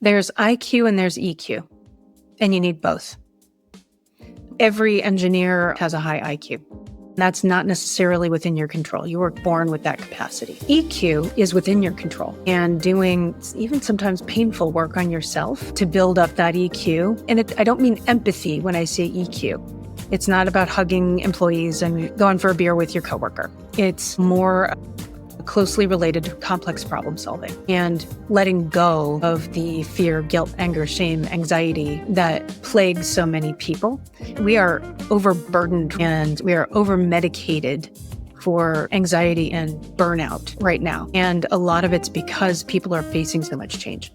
There's IQ and there's EQ, and you need both. Every engineer has a high IQ. That's not necessarily within your control. You were born with that capacity. EQ is within your control, and doing even sometimes painful work on yourself to build up that EQ. And I don't mean empathy when I say EQ. It's not about hugging employees and going for a beer with your coworker. It's more closely related to complex problem solving and letting go of the fear, guilt, anger, shame, anxiety that plagues so many people. We are overburdened and we are over-medicated for anxiety and burnout right now. And a lot of it's because people are facing so much change.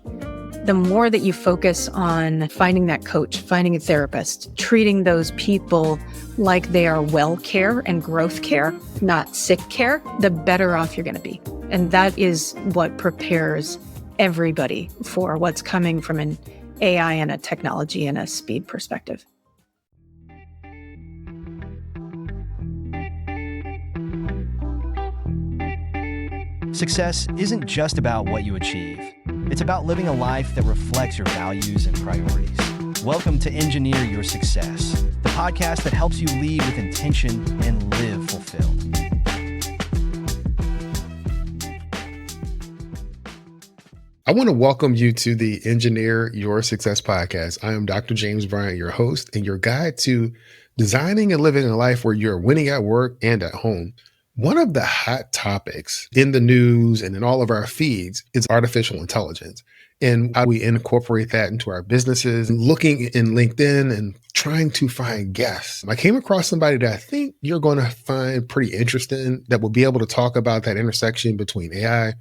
The more that you focus on finding that coach, finding a therapist, treating those people like they are well care and growth care, not sick care, the better off you're going to be. And that is what prepares everybody for what's coming from an AI and a technology and a speed perspective. Success isn't just about what you achieve. It's about living a life that reflects your values and priorities. Welcome to Engineer Your Success, the podcast that helps you lead with intention and live fulfilled. I want to welcome you to the Engineer Your Success podcast. I am Dr. James Bryant, your host and your guide to designing and living a life where you're winning at work and at home. One of the hot topics in the news and in all of our feeds is artificial intelligence and how we incorporate that into our businesses. Looking in LinkedIn and trying to find guests, I came across somebody that I think you're going to find pretty interesting that will be able to talk about that intersection between AI,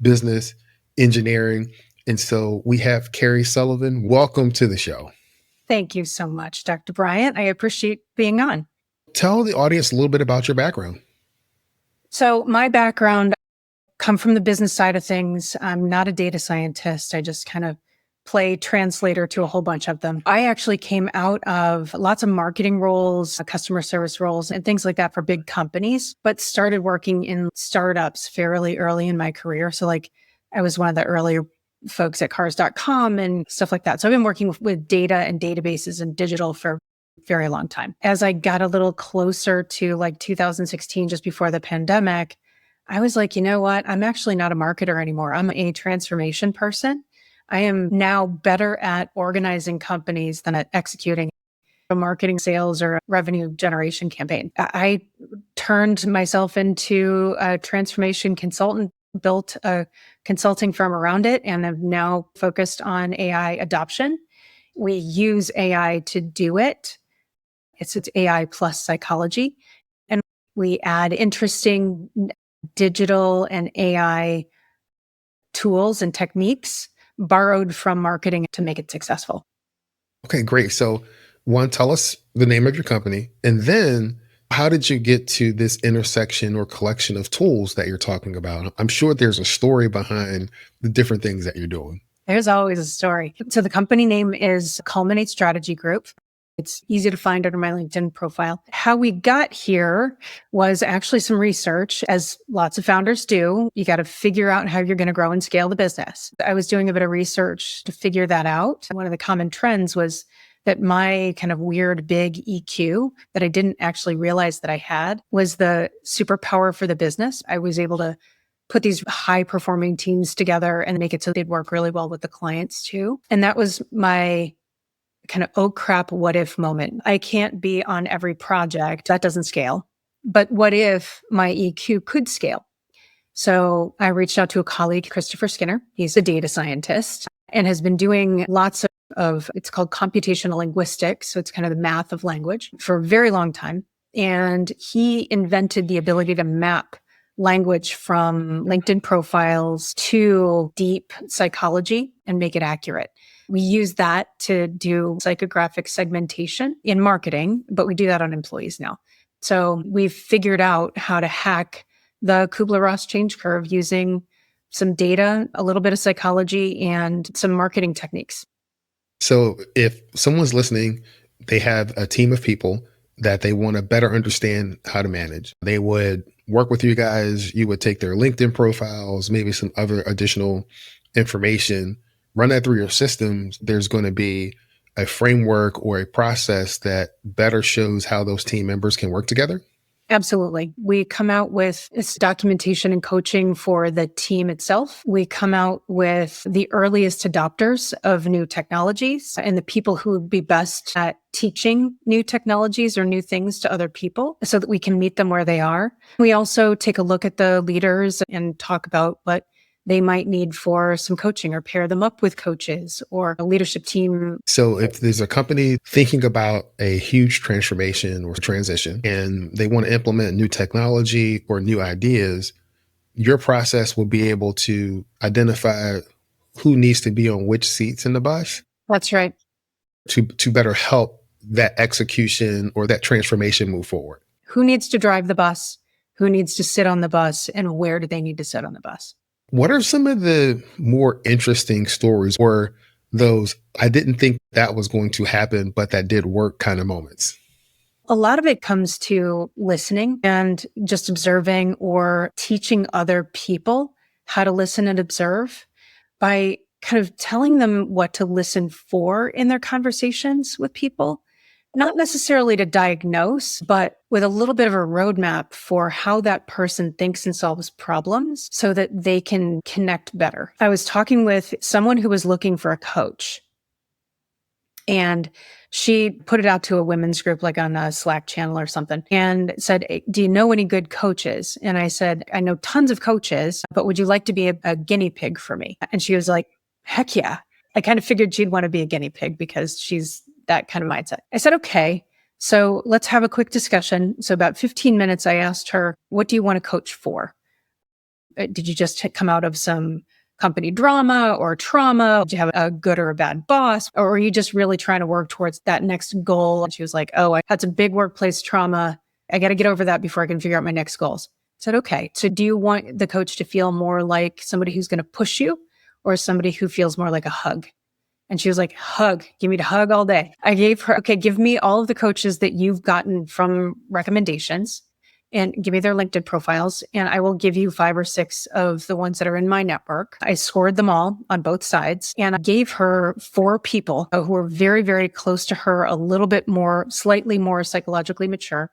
business, engineering. And so we have Karrie Sullivan. Welcome to the show. Thank you so much, Dr. Bryant. I appreciate being on. Tell the audience a little bit about your background. So my background come from the business side of things. I'm not a data scientist. I just kind of play translator to a whole bunch of them. I actually came out of lots of marketing roles, customer service roles, and things like that for big companies, but started working in startups fairly early in my career. So I was one of the earlier folks at cars.com and stuff like that. So I've been working with data and databases and digital for very long time. As I got a little closer to 2016, just before the pandemic, I was like, you know what? I'm actually not a marketer anymore. I'm a transformation person. I am now better at organizing companies than at executing a marketing, sales, or a revenue generation campaign. I turned myself into a transformation consultant, built a consulting firm around it, and I'm now focused on AI adoption. We use AI to do it. It's AI plus psychology. And we add interesting digital and AI tools and techniques borrowed from marketing to make it successful. Okay, great. So one, tell us the name of your company. And then how did you get to this intersection or collection of tools that you're talking about? I'm sure there's a story behind the different things that you're doing. There's always a story. So the company name is Culminate Strategy Group. It's easy to find under my LinkedIn profile. How we got here was actually some research, as lots of founders do. You got to figure out how you're going to grow and scale the business. I was doing a bit of research to figure that out. One of the common trends was that my kind of weird big EQ that I didn't actually realize that I had was the superpower for the business. I was able to put these high performing teams together and make it so they'd work really well with the clients too. And that was my kind of, oh crap, what if moment. I can't be on every project. That doesn't scale. But what if my EQ could scale? So I reached out to a colleague, Christopher Skinner. He's a data scientist and has been doing lots of it's called computational linguistics. So it's kind of the math of language for a very long time. And he invented the ability to map language from LinkedIn profiles to deep psychology and make it accurate. We use that to do psychographic segmentation in marketing, but we do that on employees now. So we've figured out how to hack the Kubler-Ross change curve using some data, a little bit of psychology, and some marketing techniques. So if someone's listening, they have a team of people that they want to better understand how to manage. They would work with you guys. You would take their LinkedIn profiles, maybe some other additional information, run that through your systems, there's going to be a framework or a process that better shows how those team members can work together? Absolutely. We come out with this documentation and coaching for the team itself. We come out with the earliest adopters of new technologies and the people who would be best at teaching new technologies or new things to other people so that we can meet them where they are. We also take a look at the leaders and talk about what they might need for some coaching or pair them up with coaches or a leadership team. So if there's a company thinking about a huge transformation or transition and they want to implement new technology or new ideas, your process will be able to identify who needs to be on which seats in the bus That's right. to better help that execution or that transformation move forward. Who needs to drive the bus? Who needs to sit on the bus? And where do they need to sit on the bus? What are some of the more interesting stories or those I didn't think that was going to happen, but that did work kind of moments? A lot of it comes to listening and just observing or teaching other people how to listen and observe by kind of telling them what to listen for in their conversations with people. Not necessarily to diagnose, but with a little bit of a roadmap for how that person thinks and solves problems so that they can connect better. I was talking with someone who was looking for a coach, and she put it out to a women's group, like on a Slack channel or something, and said, "Hey, do you know any good coaches?" And I said, "I know tons of coaches, but would you like to be a guinea pig for me?" And she was like, "Heck yeah." I kind of figured she'd want to be a guinea pig because she's that kind of mindset. I said, "Okay, so let's have a quick discussion." So about 15 minutes, I asked her, "What do you want to coach for? Did you just come out of some company drama or trauma? Did you have a good or a bad boss? Or are you just really trying to work towards that next goal?" And she was like, "Oh, I had some big workplace trauma. I got to get over that before I can figure out my next goals." I said, "Okay, so do you want the coach to feel more like somebody who's going to push you or somebody who feels more like a hug?" And she was like, "Hug, give me the hug all day." I gave her, "Okay, give me all of the coaches that you've gotten from recommendations and give me their LinkedIn profiles. And I will give you 5 or 6 of the ones that are in my network." I scored them all on both sides and I gave her 4 people who were very, very close to her, a little bit more, slightly more psychologically mature.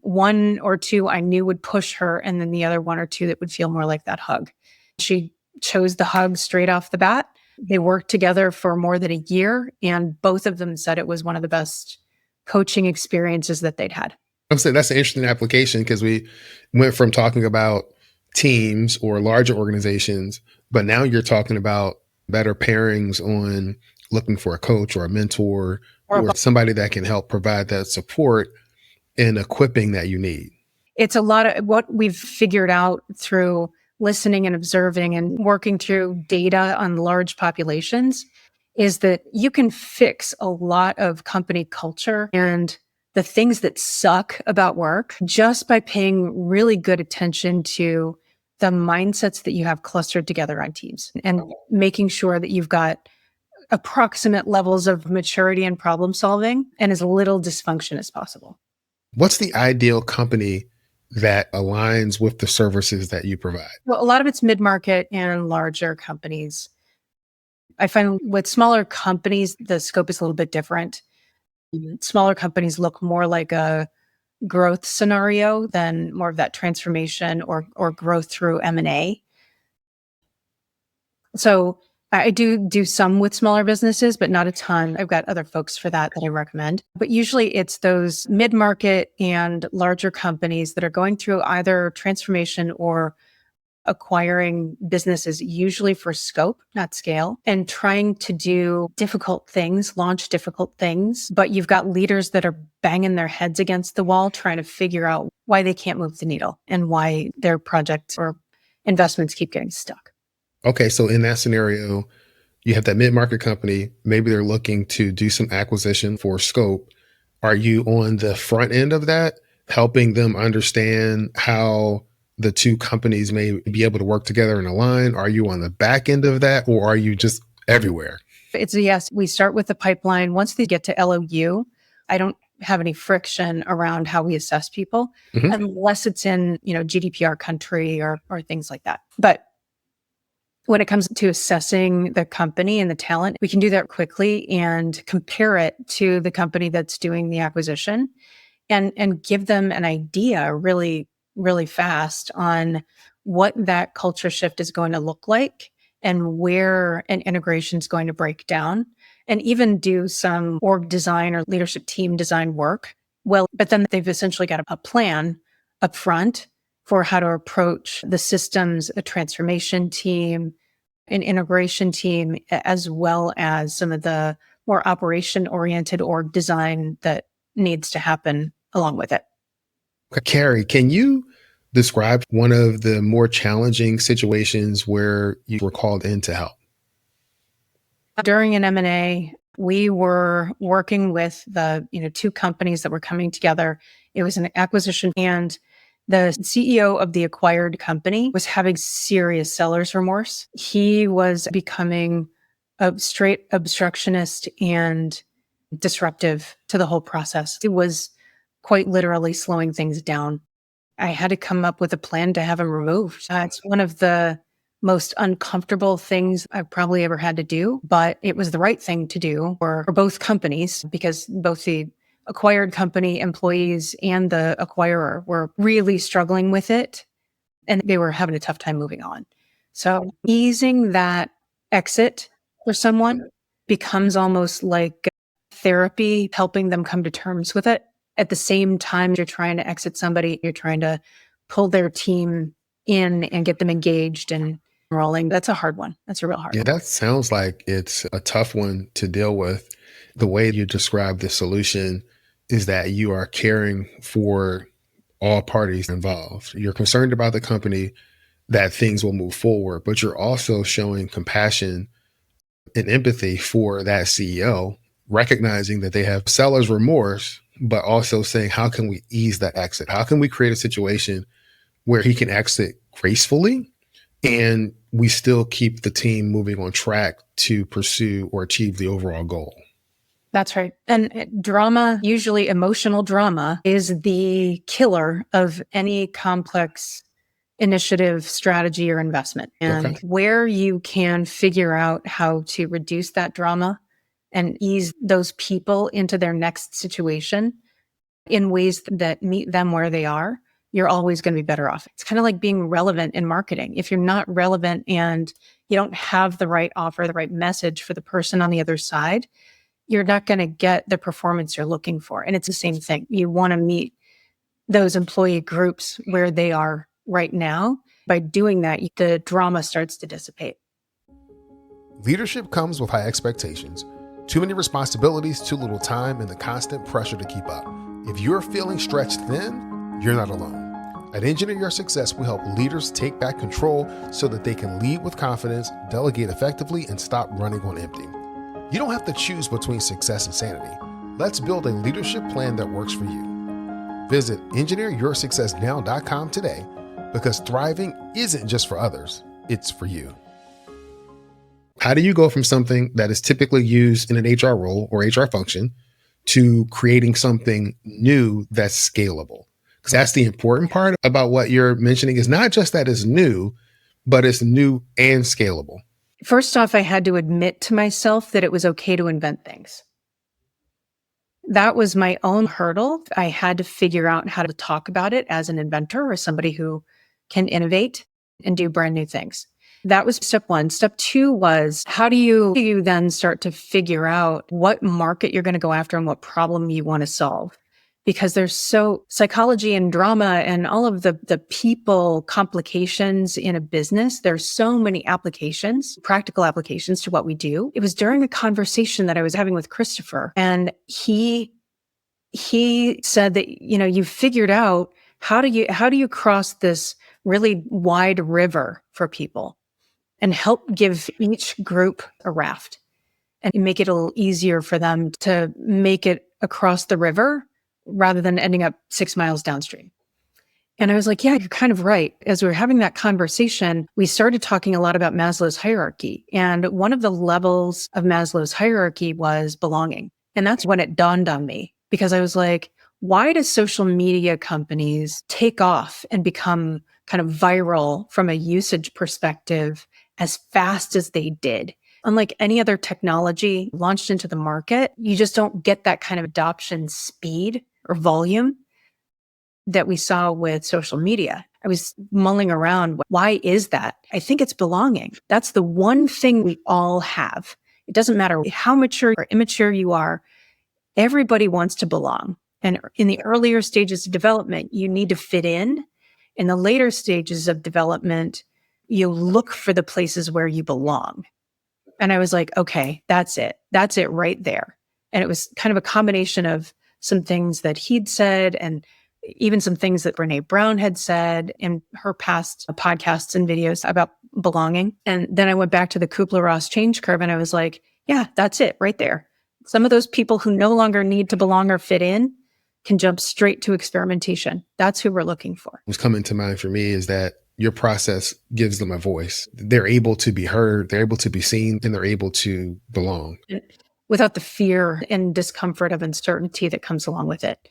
1 or 2 I knew would push her, and then the other 1 or 2 that would feel more like that hug. She chose the hug straight off the bat. They worked together for more than a year, and both of them said it was one of the best coaching experiences that they'd had. I'm saying that's an interesting application because we went from talking about teams or larger organizations, but now you're talking about better pairings on looking for a coach or a mentor or somebody that can help provide that support and equipping that you need. It's a lot of what we've figured out through listening and observing and working through data on large populations is that you can fix a lot of company culture and the things that suck about work just by paying really good attention to the mindsets that you have clustered together on teams and making sure that you've got approximate levels of maturity and problem solving and as little dysfunction as possible. What's the ideal company that aligns with the services that you provide? Well, a lot of it's mid-market and larger companies. I find with smaller companies, the scope is a little bit different. Smaller companies look more like a growth scenario than more of that transformation or growth through M&A. So I do some with smaller businesses, but not a ton. I've got other folks for that I recommend. But usually it's those mid-market and larger companies that are going through either transformation or acquiring businesses, usually for scope, not scale, and trying to do difficult things, launch difficult things. But you've got leaders that are banging their heads against the wall, trying to figure out why they can't move the needle and why their projects or investments keep getting stuck. Okay, so in that scenario, you have that mid-market company, maybe they're looking to do some acquisition for scope. Are you on the front end of that, helping them understand how the two companies may be able to work together and align? Are you on the back end of that, or are you just everywhere? It's a yes. We start with the pipeline. Once they get to LOU, I don't have any friction around how we assess people, Mhm. unless it's in, GDPR country or things like that. But When it comes to assessing the company and the talent, we can do that quickly and compare it to the company that's doing the acquisition and give them an idea really fast on what that culture shift is going to look like and where an integration is going to break down, and even do some org design or leadership team design work. Well, but then they've essentially got a plan up front for how to approach the systems, a transformation team, an integration team, as well as some of the more operation oriented org design that needs to happen along with it. Karrie, can you describe one of the more challenging situations where you were called in to help? During an M&A, we were working with the two companies that were coming together. It was an acquisition, and the CEO of the acquired company was having serious seller's remorse. He was becoming a straight obstructionist and disruptive to the whole process. It was quite literally slowing things down. I had to come up with a plan to have him removed. It's one of the most uncomfortable things I've probably ever had to do, but it was the right thing to do for both companies, because both the acquired company employees and the acquirer were really struggling with it, and they were having a tough time moving on. So easing that exit for someone becomes almost like therapy, helping them come to terms with it. At the same time, you're trying to exit somebody, you're trying to pull their team in and get them engaged and rolling. That's a hard one. That's a real hard Yeah, one. that sounds like it's a tough one to deal with. The way you describe the solution is that you are caring for all parties involved. You're concerned about the company, that things will move forward, but you're also showing compassion and empathy for that CEO, recognizing that they have seller's remorse, but also saying, how can we ease that exit? How can we create a situation where he can exit gracefully and we still keep the team moving on track to pursue or achieve the overall goal? That's right. And drama, usually emotional drama, is the killer of any complex initiative, strategy, or investment. Okay. And where you can figure out how to reduce that drama and ease those people into their next situation in ways that meet them where they are, you're always going to be better off. It's kind of like being relevant in marketing. If you're not relevant and you don't have the right offer, the right message for the person on the other side, you're not going to get the performance you're looking for. And it's the same thing. You want to meet those employee groups where they are right now. By doing that, the drama starts to dissipate. Leadership comes with high expectations, too many responsibilities, too little time, and the constant pressure to keep up. If you're feeling stretched thin, you're not alone. At Engineer Your Success, we help leaders take back control so that they can lead with confidence, delegate effectively, and stop running on empty. You don't have to choose between success and sanity. Let's build a leadership plan that works for you. Visit engineeryoursuccessnow.com today, because thriving isn't just for others, it's for you. How do you go from something that is typically used in an HR role or HR function to creating something new that's scalable? Because that's the important part about what you're mentioning, is not just that it's new, but it's new and scalable. First off, I had to admit to myself that it was okay to invent things. That was my own hurdle. I had to figure out how to talk about it as an inventor or somebody who can innovate and do brand new things. That was step one. Step two was, how do you then start to figure out what market you're going to go after and what problem you want to solve? Because there's psychology and drama and all of the people complications in a business. There's so many applications, practical applications to what we do. It was during a conversation that I was having with Christopher, and he said that, you figured out how do you cross this really wide river for people and help give each group a raft and make it a little easier for them to make it across the river rather than ending up 6 miles downstream. And I was like, yeah, you're kind of right. As we were having that conversation, we started talking a lot about Maslow's hierarchy. And one of the levels of Maslow's hierarchy was belonging. And that's when it dawned on me, because I was like, why do social media companies take off and become kind of viral from a usage perspective as fast as they did. Unlike any other technology launched into the market, you just don't get that kind of adoption speed or volume that we saw with social media. I was mulling around. Why is that? I think it's belonging. That's the one thing we all have. It doesn't matter how mature or immature you are. Everybody wants to belong. And in the earlier stages of development, you need to fit in. In the later stages of development, you look for the places where you belong. And I was like, okay, that's it. That's it right there. And it was kind of a combination of some things that he'd said and even some things that Brene Brown had said in her past podcasts and videos about belonging. And then I went back to the Kubler-Ross change curve and I was like, yeah, that's it right there. Some of those people who no longer need to belong or fit in can jump straight to experimentation. That's who we're looking for. What's coming to mind for me is that your process gives them a voice. They're able to be heard, they're able to be seen, and they're able to belong. Without the fear and discomfort of uncertainty that comes along with it.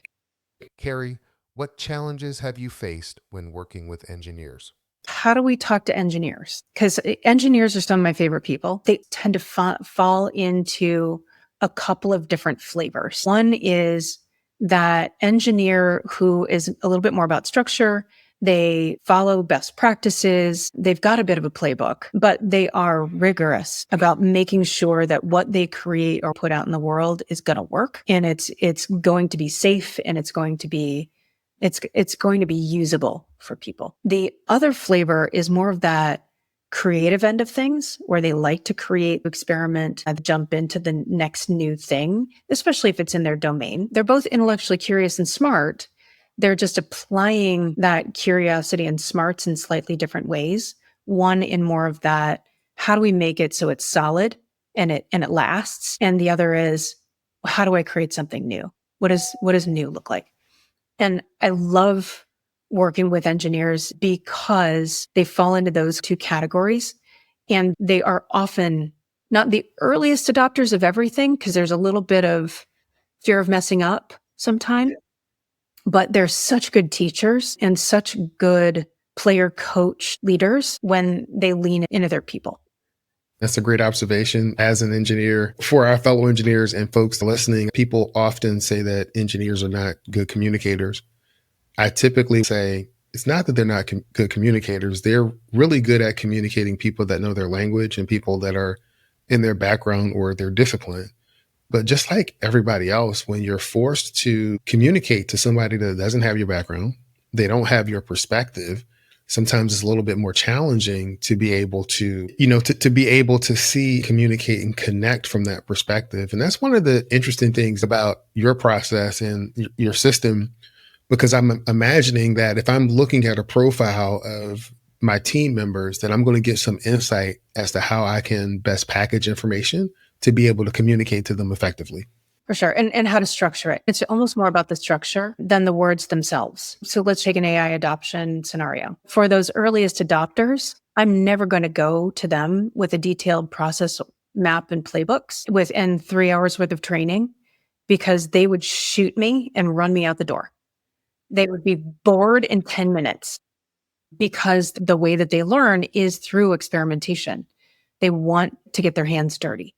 Karrie, what challenges have you faced when working with engineers? How do we talk to engineers? Because engineers are some of my favorite people. They tend to fall into a couple of different flavors. One is that engineer who is a little bit more about structure. They follow best practices. They've got a bit of a playbook, but they are rigorous about making sure that what they create or put out in the world is going to work, and it's going to be safe, and it's going to be usable for people. The other flavor is more of that creative end of things where they like to create, experiment, jump into the next new thing, especially if it's in their domain. They're both intellectually curious and smart. They're just applying that curiosity and smarts in slightly different ways. One in more of that, how do we make it so it's solid and it lasts? And the other is, how do I create something new? What does new look like? And I love working with engineers because they fall into those two categories. And they are often not the earliest adopters of everything because there's a little bit of fear of messing up sometimes. But they're such good teachers and such good player coach leaders when they lean into their people. That's a great observation. As an engineer, for our fellow engineers and folks listening, people often say that engineers are not good communicators. I typically say it's not that they're not good communicators. They're really good at communicating people that know their language and people that are in their background or their discipline. But just like everybody else, when you're forced to communicate to somebody that doesn't have your background, they don't have your perspective, sometimes it's a little bit more challenging to be able to, to be able to see, communicate, and connect from that perspective. And that's one of the interesting things about your process and your system, because I'm imagining that if I'm looking at a profile of my team members, that I'm going to get some insight as to how I can best package information to be able to communicate to them effectively. For sure. And how to structure it. It's almost more about the structure than the words themselves. So let's take an AI adoption scenario. For those earliest adopters, I'm never going to go to them with a detailed process map and playbooks and 3 hours worth of training, because they would shoot me and run me out the door. They would be bored in 10 minutes because the way that they learn is through experimentation. They want to get their hands dirty.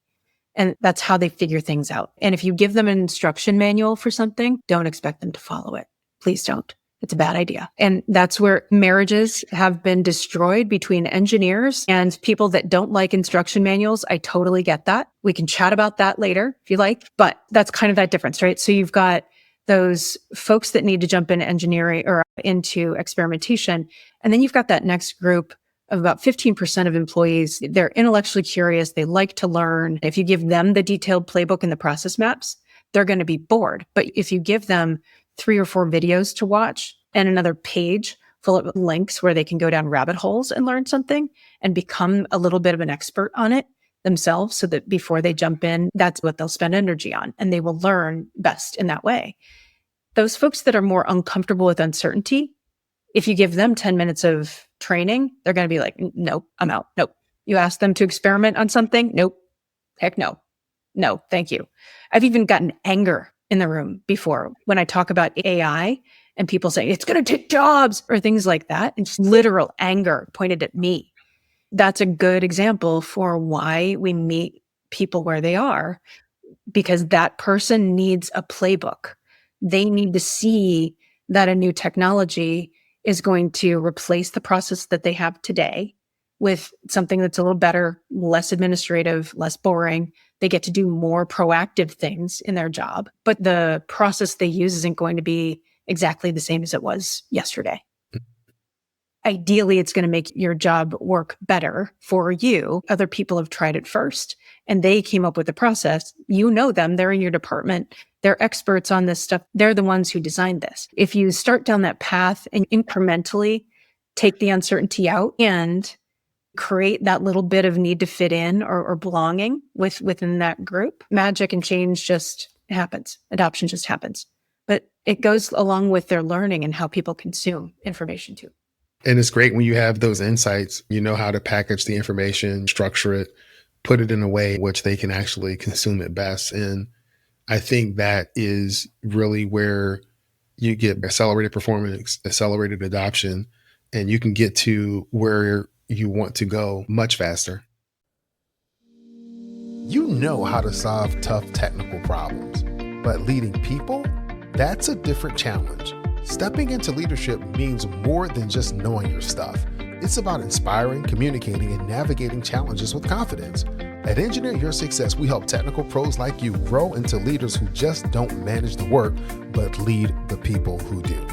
And that's how they figure things out. And if you give them an instruction manual for something, don't expect them to follow it. Please don't. It's a bad idea. And that's where marriages have been destroyed between engineers and people that don't like instruction manuals. I totally get that. We can chat about that later if you like, but that's kind of that difference, right? So you've got those folks that need to jump into engineering or into experimentation. And then you've got that next group of about 15% of employees. They're intellectually curious. They like to learn. If you give them the detailed playbook and the process maps, they're going to be bored. But if you give them 3 or 4 videos to watch and another page full of links where they can go down rabbit holes and learn something and become a little bit of an expert on it themselves, so that before they jump in, that's what they'll spend energy on, and they will learn best in that way. Those folks that are more uncomfortable with uncertainty, if you give them 10 minutes of training, they're going to be like, nope, I'm out. Nope. You ask them to experiment on something. Nope. Heck no. No, thank you. I've even gotten anger in the room before when I talk about AI and people say it's going to take jobs or things like that. And just literal anger pointed at me That's a good example for why we meet people where they are, because that person needs a playbook. They need to see that a new technology is going to replace the process that they have today with something that's a little better, less administrative, less boring. They get to do more proactive things in their job, but the process they use isn't going to be exactly the same as it was yesterday. Ideally, it's going to make your job work better for you. Other people have tried it first and they came up with a process. You know them, they're in your department, they're experts on this stuff. They're the ones who designed this. If you start down that path and incrementally take the uncertainty out and create that little bit of need to fit in or belonging within that group, magic and change just happens. Adoption just happens. But it goes along with their learning and how people consume information too. And it's great when you have those insights, you know how to package the information, structure it, put it in a way in which they can actually consume it best. And I think that is really where you get accelerated performance, accelerated adoption, and you can get to where you want to go much faster. You know how to solve tough technical problems, but leading people, that's a different challenge. Stepping into leadership means more than just knowing your stuff. It's about inspiring, communicating, and navigating challenges with confidence. At Engineer Your Success, we help technical pros like you grow into leaders who just don't manage the work, but lead the people who do.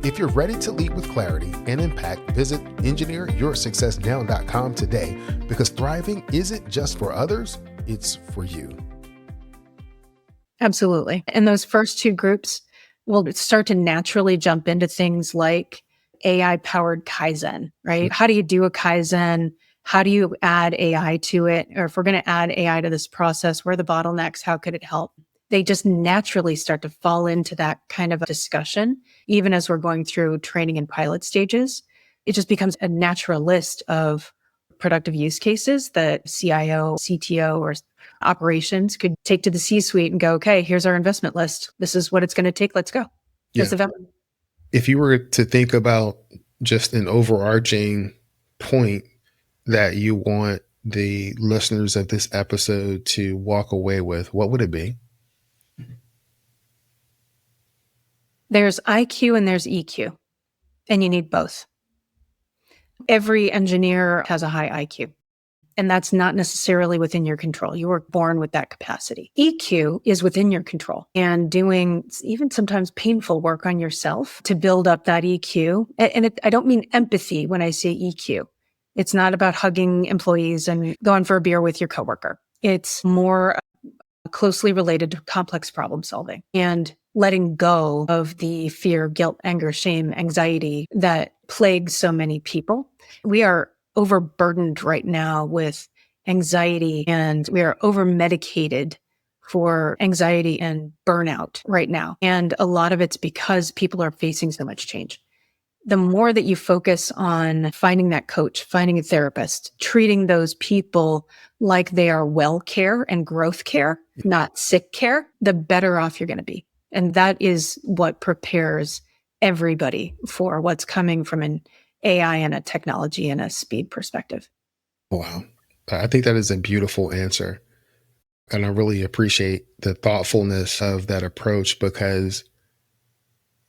If you're ready to lead with clarity and impact, visit engineeryoursuccessnow.com today, because thriving isn't just for others, it's for you. Absolutely. And those first two groups will start to naturally jump into things like AI-powered Kaizen, right? How do you do a Kaizen? How do you add AI to it? Or if we're going to add AI to this process, where are the bottlenecks? How could it help? They just naturally start to fall into that kind of a discussion, even as we're going through training and pilot stages. It just becomes a natural list of productive use cases that CIO, CTO, or operations could take to the C-suite and go, okay, here's our investment list. This is what it's going to take. Let's go. Here's the value. If you were to think about just an overarching point that you want the listeners of this episode to walk away with, what would it be? There's IQ and there's EQ, and you need both. Every engineer has a high IQ, and that's not necessarily within your control. You were born with that capacity. EQ is within your control, and doing even sometimes painful work on yourself to build up that EQ. And I don't mean empathy when I say EQ. It's not about hugging employees and going for a beer with your coworker. It's more closely related to complex problem solving and letting go of the fear, guilt, anger, shame, anxiety that plagues so many people. We are overburdened right now with anxiety, and we are over medicated for anxiety and burnout right now. And a lot of it's because people are facing so much change. The more that you focus on finding that coach, finding a therapist, treating those people like they are well care and growth care, not sick care, the better off you're going to be. And that is what prepares everybody for what's coming from an AI and a technology and a speed perspective. Wow. I think that is a beautiful answer. And I really appreciate the thoughtfulness of that approach, because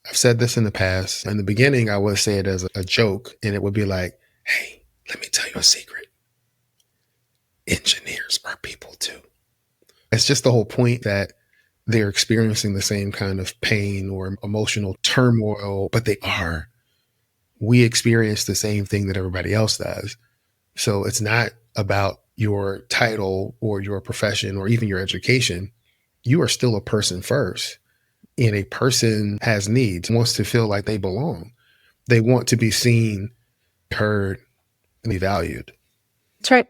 I've said this in the past. In the beginning, I would say it as a joke, and it would be like, hey, let me tell you a secret. Engineers are people too. It's just the whole point that they're experiencing the same kind of pain or emotional turmoil, but they are. We experience the same thing that everybody else does. So it's not about your title or your profession or even your education. You are still a person first. And a person has needs, wants to feel like they belong. They want to be seen, heard, and be valued. That's right.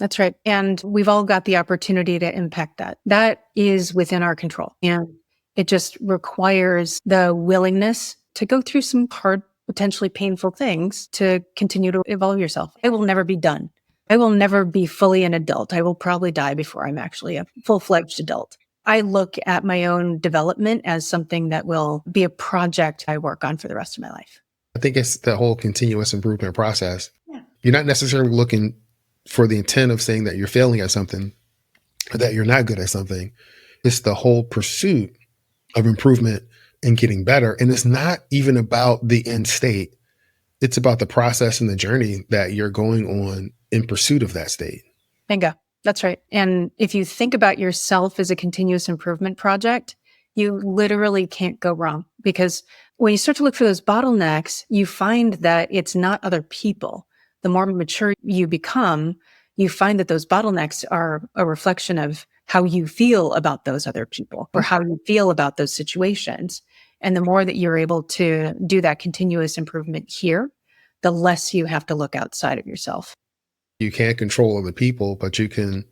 That's right. And we've all got the opportunity to impact that. That is within our control. And it just requires the willingness to go through some hard, potentially painful things to continue to evolve yourself. I will never be done. I will never be fully an adult. I will probably die before I'm actually a full-fledged adult. I look at my own development as something that will be a project I work on for the rest of my life. I think it's the whole continuous improvement process. Yeah. You're not necessarily looking for the intent of saying that you're failing at something or that you're not good at something. It's the whole pursuit of improvement and getting better. And it's not even about the end state. It's about the process and the journey that you're going on in pursuit of that state. Bingo. That's right. And if you think about yourself as a continuous improvement project, you literally can't go wrong, because when you start to look for those bottlenecks, you find that it's not other people. The more mature you become, you find that those bottlenecks are a reflection of how you feel about those other people or how you feel about those situations. And the more that you're able to do that continuous improvement here, the less you have to look outside of yourself. You can't control other people, but you can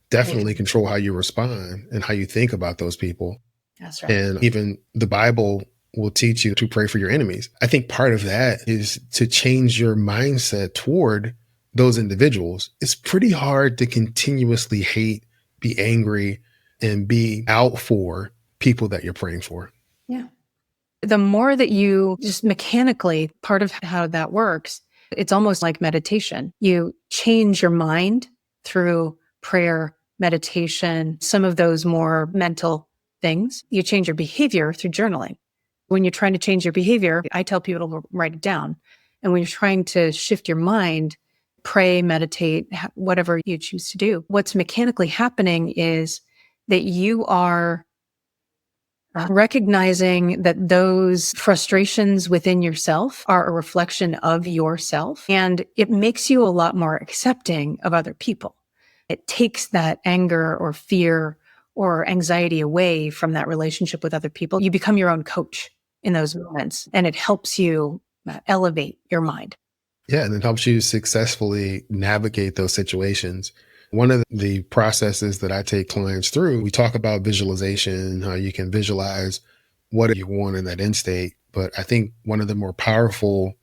definitely control how you respond and how you think about those people. That's right. And even the Bible will teach you to pray for your enemies. I think part of that is to change your mindset toward those individuals. It's pretty hard to continuously hate, be angry, and be out for people that you're praying for. Yeah. The more that you just mechanically, part of how that works, it's almost like meditation. You change your mind through prayer, meditation, some of those more mental things. You change your behavior through journaling. When you're trying to change your behavior, I tell people to write it down. And when you're trying to shift your mind, pray, meditate, whatever you choose to do, what's mechanically happening is that you are recognizing that those frustrations within yourself are a reflection of yourself, and it makes you a lot more accepting of other people. It takes that anger or fear or anxiety away from that relationship with other people. You become your own coach in those moments, and it helps you elevate your mind. Yeah, and it helps you successfully navigate those situations. One of the processes that I take clients through, we talk about visualization, how you can visualize what you want in that end state. But I think one of the more powerful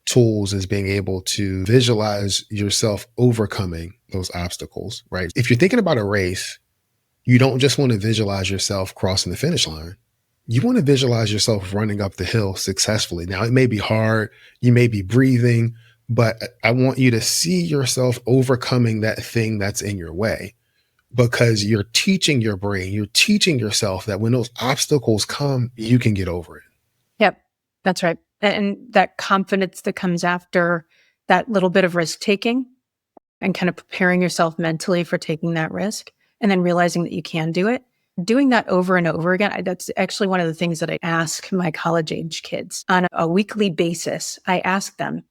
tools is being able to visualize yourself overcoming those obstacles, right? If you're thinking about a race, you don't just want to visualize yourself crossing the finish line. You want to visualize yourself running up the hill successfully. Now, it may be hard, you may be breathing, but I want you to see yourself overcoming that thing that's in your way, because you're teaching your brain, you're teaching yourself that when those obstacles come, you can get over it. Yep, that's right. And that confidence that comes after that little bit of risk taking and kind of preparing yourself mentally for taking that risk and then realizing that you can do it. Doing that over and over again, that's actually one of the things that I ask my college age kids on a weekly basis. I ask them,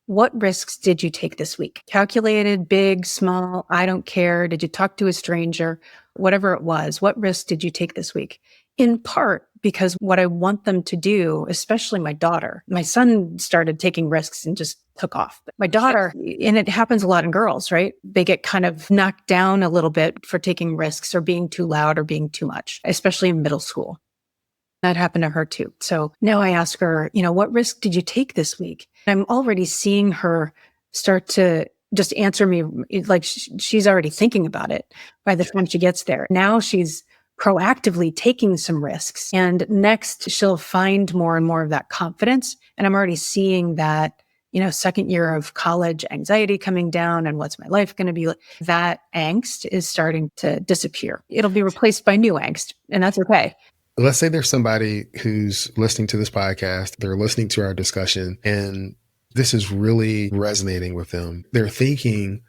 what risks did you take this week? Calculated, big, small, I don't care. Did you talk to a stranger? Whatever it was, what risks did you take this week? In part because what I want them to do, especially my daughter, my son started taking risks and just took off. But my daughter, and it happens a lot in girls, right? They get kind of knocked down a little bit for taking risks or being too loud or being too much, especially in middle school. That happened to her too. So now I ask her, what risk did you take this week? I'm already seeing her start to just answer me like she's already thinking about it by the time she gets there. Now she's proactively taking some risks. And next she'll find more and more of that confidence. And I'm already seeing that, second year of college anxiety coming down and what's my life going to be like. That angst is starting to disappear. It'll be replaced by new angst, and that's okay. Let's say there's somebody who's listening to this podcast, they're listening to our discussion, and this is really resonating with them. They're thinking,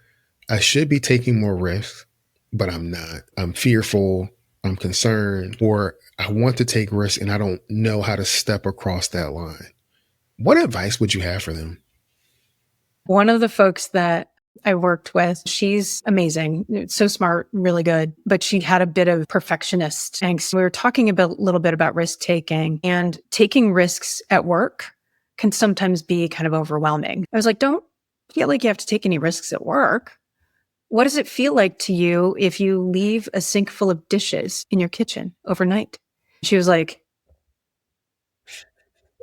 I should be taking more risks, but I'm not. I'm fearful, I'm concerned, or I want to take risks and I don't know how to step across that line. What advice would you have for them? One of the folks that I worked with, she's amazing, so smart, really good, but she had a bit of perfectionist angst. We were talking a little bit about risk taking, and taking risks at work can sometimes be kind of overwhelming. I was like, don't feel like you have to take any risks at work. What does it feel like to you if you leave a sink full of dishes in your kitchen overnight? She was like,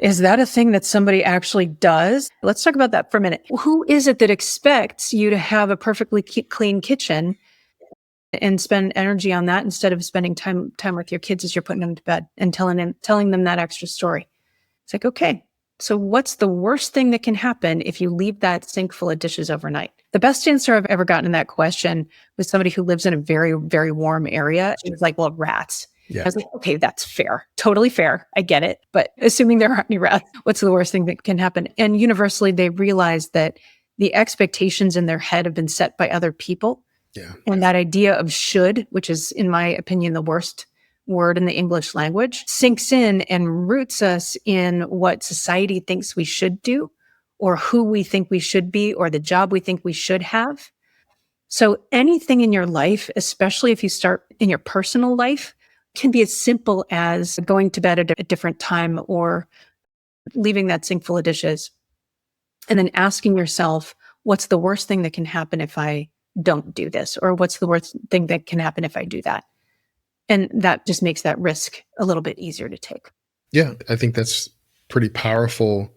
is that a thing that somebody actually does? Let's talk about that for a minute. Who is it that expects you to have a perfectly clean kitchen and spend energy on that instead of spending time with your kids as you're putting them to bed and telling them that extra story? It's like, okay, So what's the worst thing that can happen if you leave that sink full of dishes overnight? The best answer I've ever gotten in that question was somebody who lives in a very, very warm area. She was like, well, rats. Yeah. I was like, okay, that's fair. Totally fair. I get it. But assuming there aren't any rats, what's the worst thing that can happen? And universally, they realize that the expectations in their head have been set by other people. Yeah. And that idea of should, which is, in my opinion, the worst word in the English language, sinks in and roots us in what society thinks we should do, or who we think we should be, or the job we think we should have. So anything in your life, especially if you start in your personal life, can be as simple as going to bed at a different time or leaving that sink full of dishes. And then asking yourself, what's the worst thing that can happen if I don't do this? Or what's the worst thing that can happen if I do that? And that just makes that risk a little bit easier to take. Yeah, I think that's pretty powerful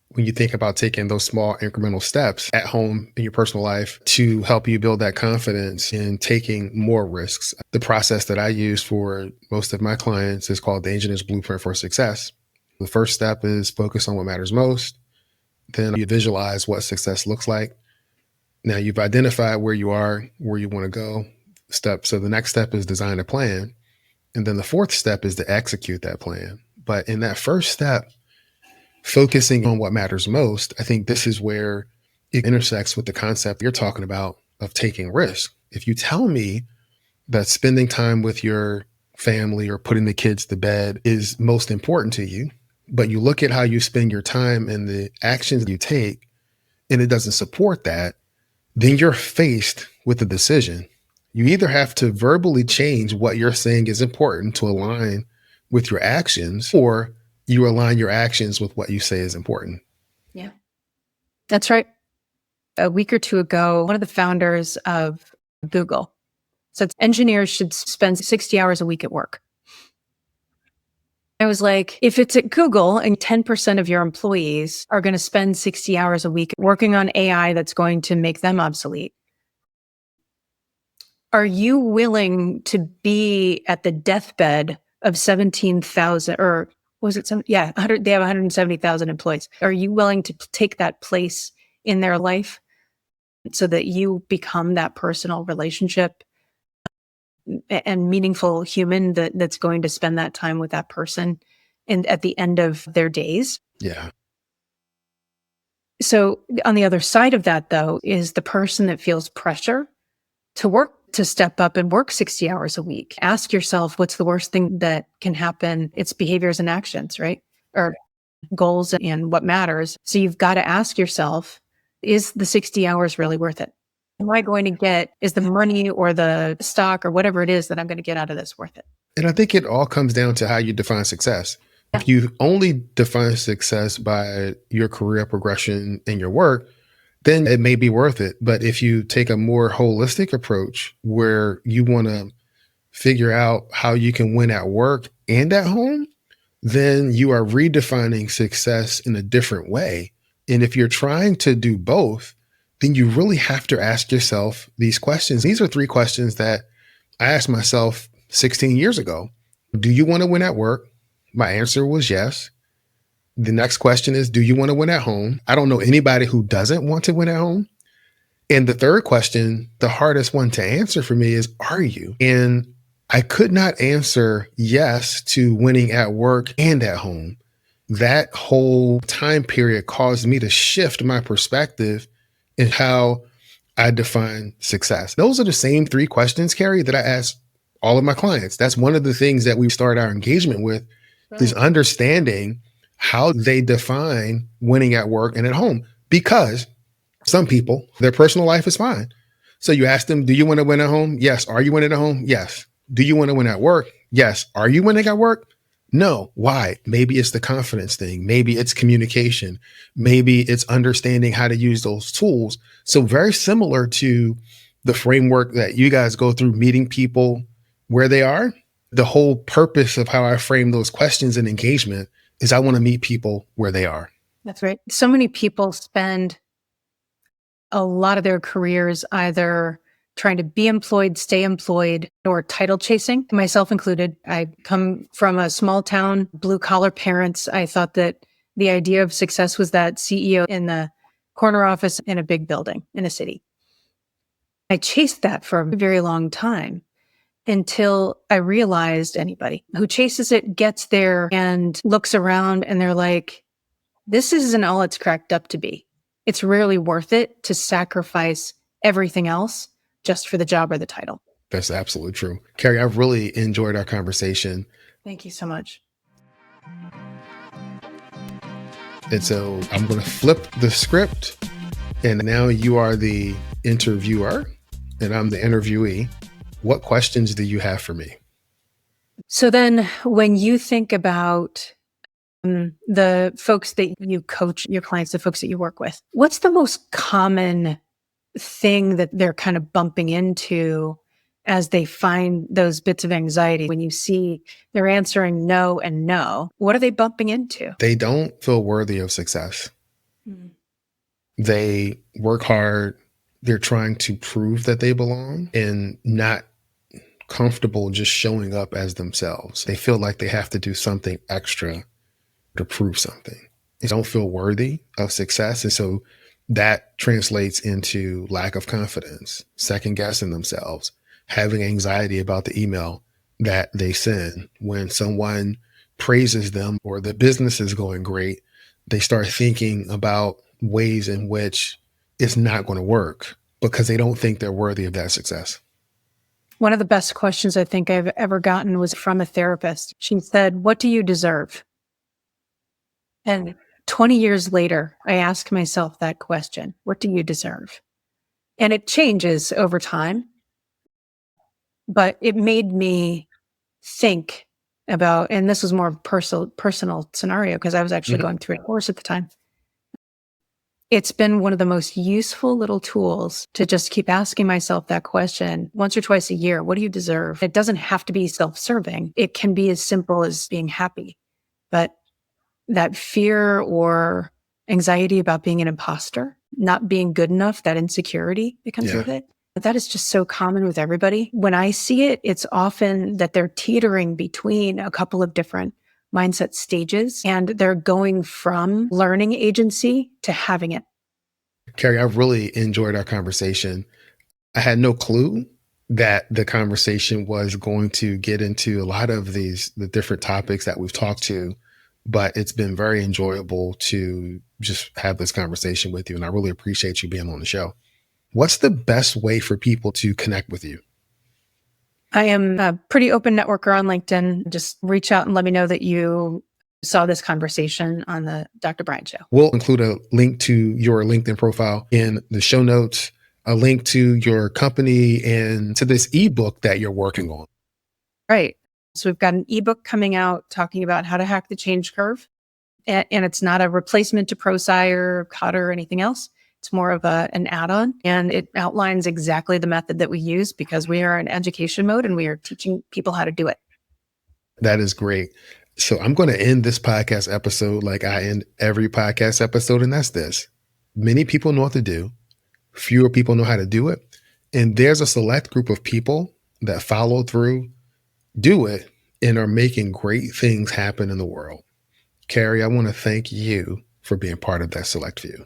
when you think about taking those small incremental steps at home in your personal life to help you build that confidence in taking more risks. The process that I use for most of my clients is called the Engineer's Blueprint for Success. The first step is focus on what matters most. Then you visualize what success looks like. Now you've identified where you are, where you want to go. So the next step is design a plan. And then the fourth step is to execute that plan. But in that first step, focusing on what matters most, I think this is where it intersects with the concept you're talking about of taking risk. If you tell me that spending time with your family or putting the kids to bed is most important to you, but you look at how you spend your time and the actions you take, and it doesn't support that, then you're faced with a decision. You either have to verbally change what you're saying is important to align with your actions, or you align your actions with what you say is important. Yeah, that's right. A week or two ago, one of the founders of Google said engineers should spend 60 hours a week at work. I was like, if it's at Google and 10% of your employees are going to spend 60 hours a week working on AI that's going to make them obsolete, are you willing to be at the deathbed of 17,000 or was it they have 170,000 employees. Are you willing to take that place in their life so that you become that personal relationship and meaningful human that's going to spend that time with that person and at the end of their days? Yeah. So on the other side of that, though, is the person that feels pressure to step up and work 60 hours a week. Ask yourself, what's the worst thing that can happen? It's behaviors and actions, right? Or goals and what matters. So you've got to ask yourself, is the 60 hours really worth it? Am I going to is the money or the stock or whatever it is that I'm going to get out of this worth it? And I think it all comes down to how you define success. Yeah. If you only define success by your career progression in your work, then it may be worth it. But if you take a more holistic approach where you want to figure out how you can win at work and at home, then you are redefining success in a different way. And if you're trying to do both, then you really have to ask yourself these questions. These are 3 questions that I asked myself 16 years ago. Do you want to win at work? My answer was yes. The next question is, do you want to win at home? I don't know anybody who doesn't want to win at home. And the third question, the hardest one to answer for me is, are you? And I could not answer yes to winning at work and at home. That whole time period caused me to shift my perspective in how I define success. Those are the same 3 questions, Karrie, that I ask all of my clients. That's one of the things that we start our engagement with, is understanding how they define winning at work and at home. Because some people, their personal life is fine. So you ask them, do you want to win at home? Yes. Are you winning at home? Yes. Do you want to win at work? Yes. Are you winning at work? No. Why? Maybe it's the confidence thing. Maybe it's communication. Maybe it's understanding how to use those tools. So very similar to the framework that you guys go through, meeting people where they are. The whole purpose of how I frame those questions in engagement is I want to meet people where they are. That's right. So many people spend a lot of their careers either trying to be employed, stay employed, or title chasing, myself included. I come from a small town, blue collar parents. I thought that The idea of success was that CEO in the corner office in a big building in a city. I chased that for a very long time until I realized anybody who chases it gets there and looks around and they're like, this isn't all it's cracked up to be. It's rarely worth it to sacrifice everything else just for the job or the title. That's absolutely true. Karrie, I've really enjoyed our conversation. Thank you so much. And so I'm going to flip the script. And now you are the interviewer and I'm the interviewee. What questions do you have for me? So then when you think about the folks that you coach, your clients, the folks that you work with, what's the most common thing that they're kind of bumping into as they find those bits of anxiety? When you see they're answering no and no, what are they bumping into? They don't feel worthy of success. They work hard. They're trying to prove that they belong and not comfortable just showing up as themselves. They feel like they have to do something extra to prove something. They don't feel worthy of success. And so that translates into lack of confidence, second guessing themselves, having anxiety about the email that they send. When someone praises them or the business is going great, they start thinking about ways in which it's not going to work because they don't think they're worthy of that success. One of the best questions I think I've ever gotten was from a therapist. She said, "What do you deserve?" And 20 years later, I ask myself that question, what do you deserve? And it changes over time, but it made me think about, and this was more of a personal scenario because I was actually going through a divorce at the time. It's been one of the most useful little tools to just keep asking myself that question once or twice a year. What do you deserve? It doesn't have to be self-serving. It can be as simple as being happy. But that fear or anxiety about being an imposter, not being good enough, that insecurity that comes with it, that is just so common with everybody. When I see it, it's often that they're teetering between a couple of different mindset stages, and they're going from learning agency to having it. Karrie, I've really enjoyed our conversation. I had no clue that the conversation was going to get into a lot of the different topics that we've talked to, but it's been very enjoyable to just have this conversation with you. And I really appreciate you being on the show. What's the best way for people to connect with you? I am a pretty open networker on LinkedIn. Just reach out and let me know that you saw this conversation on the Dr. Bryant Show. We'll include a link to your LinkedIn profile in the show notes, a link to your company and to this ebook that you're working on. Right. So we've got an ebook coming out talking about how to hack the change curve. And it's not a replacement to ProSci, Cutter, or anything else. It's more of an add-on, and it outlines exactly the method that we use because we are in education mode and we are teaching people how to do it. That is great. So I'm going to end this podcast episode like I end every podcast episode, and that's this. Many people know what to do. Fewer people know how to do it. And there's a select group of people that follow through, do it, and are making great things happen in the world. Karrie, I want to thank you for being part of that select few.